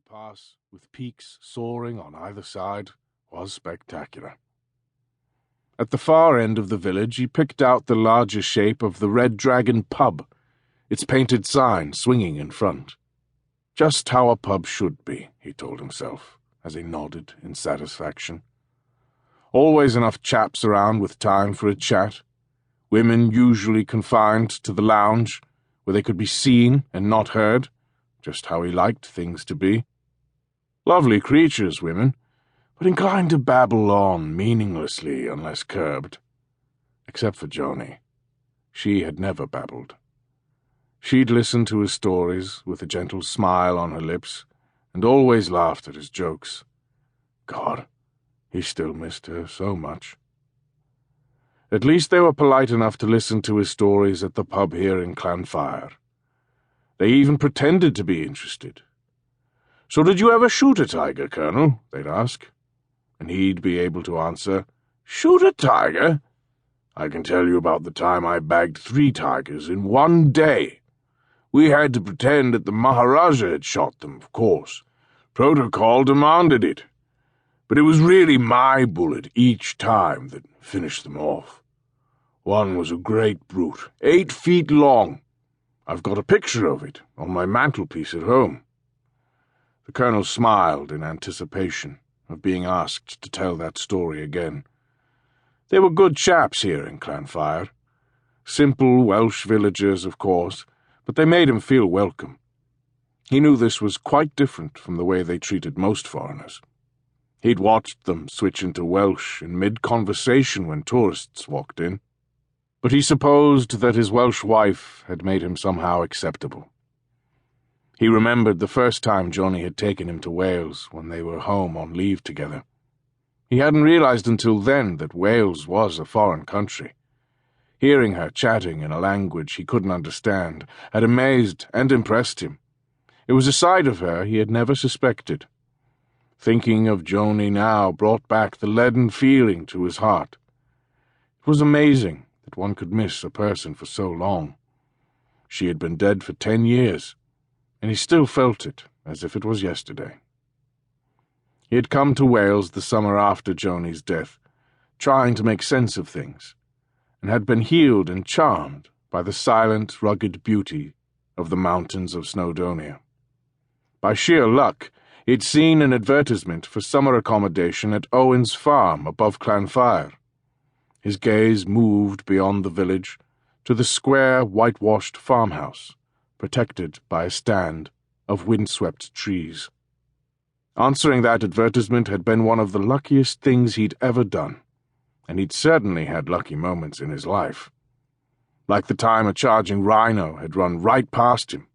pass, with peaks soaring on either side, was spectacular. At the far end of the village he picked out the larger shape of the Red Dragon pub, its painted sign swinging in front. Just how a pub should be, he told himself, as he nodded in satisfaction. Always enough chaps around with time for a chat, women usually confined to the lounge, where they could be seen and not heard, just how he liked things to be. Lovely creatures, women, but inclined to babble on meaninglessly unless curbed. Except for Joni. She had never babbled. She'd listened to his stories with a gentle smile on her lips, and always laughed at his jokes. God, he still missed her so much. At least they were polite enough to listen to his stories at the pub here in Llanfair. They even pretended to be interested. "So did you ever shoot a tiger, Colonel?" they'd ask. And he'd be able to answer, "Shoot a tiger? I can tell you about the time I bagged 3 tigers in one day. We had to pretend that the Maharaja had shot them, of course. Protocol demanded it. But it was really my bullet each time that finished them off. One was a great brute, 8 feet long. I've got a picture of it on my mantelpiece at home." The Colonel smiled in anticipation of being asked to tell that story again. They were good chaps here in Llanfair. Simple Welsh villagers, of course, but they made him feel welcome. He knew this was quite different from the way they treated most foreigners. He'd watched them switch into Welsh in mid-conversation when tourists walked in, but he supposed that his Welsh wife had made him somehow acceptable. He remembered the first time Joni had taken him to Wales when they were home on leave together. He hadn't realized until then that Wales was a foreign country. Hearing her chatting in a language he couldn't understand had amazed and impressed him. It was a side of her he had never suspected. Thinking of Joni now brought back the leaden feeling to his heart. It was amazing that one could miss a person for so long. She had been dead for 10 years, and he still felt it as if it was yesterday. He had come to Wales the summer after Joni's death, trying to make sense of things, and had been healed and charmed by the silent, rugged beauty of the mountains of Snowdonia. By sheer luck, he'd seen an advertisement for summer accommodation at Owen's farm above Llanfair. His gaze moved beyond the village to the square, whitewashed farmhouse, protected by a stand of windswept trees. Answering that advertisement had been one of the luckiest things he'd ever done, and he'd certainly had lucky moments in his life. Like the time a charging rhino had run right past him,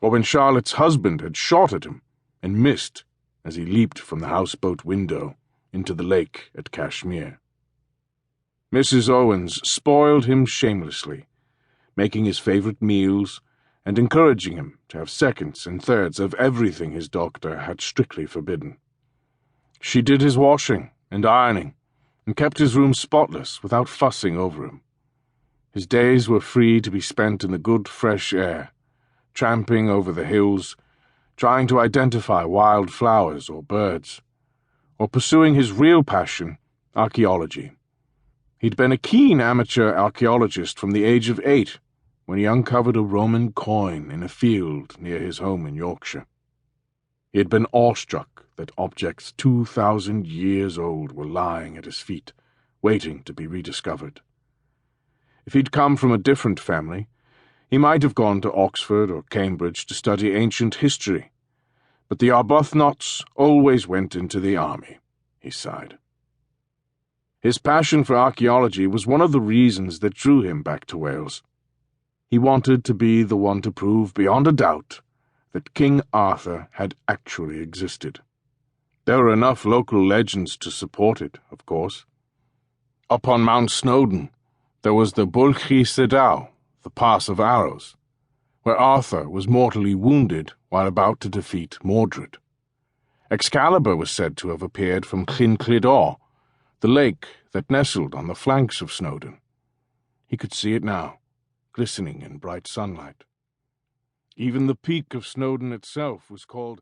or when Charlotte's husband had shot at him and missed as he leaped from the houseboat window into the lake at Kashmir. Mrs. Owens spoiled him shamelessly, making his favorite meals and encouraging him to have seconds and thirds of everything his doctor had strictly forbidden. She did his washing and ironing and kept his room spotless without fussing over him. His days were free to be spent in the good fresh air, tramping over the hills, trying to identify wild flowers or birds, or pursuing his real passion, archaeology. He'd been a keen amateur archaeologist from the age of 8, when he uncovered a Roman coin in a field near his home in Yorkshire. He had been awestruck that objects 2,000 years old were lying at his feet, waiting to be rediscovered. If he'd come from a different family, he might have gone to Oxford or Cambridge to study ancient history, but the Arbuthnot's always went into the army, he sighed. His passion for archaeology was one of the reasons that drew him back to Wales. He wanted to be the one to prove beyond a doubt that King Arthur had actually existed. There were enough local legends to support it, of course. Up on Mount Snowdon, there was the Bwlch Sydaw, the Pass of Arrows, where Arthur was mortally wounded while about to defeat Mordred. Excalibur was said to have appeared from Llyn Clydor, the lake that nestled on the flanks of Snowdon. He could see it now, glistening in bright sunlight. Even the peak of Snowdon itself was called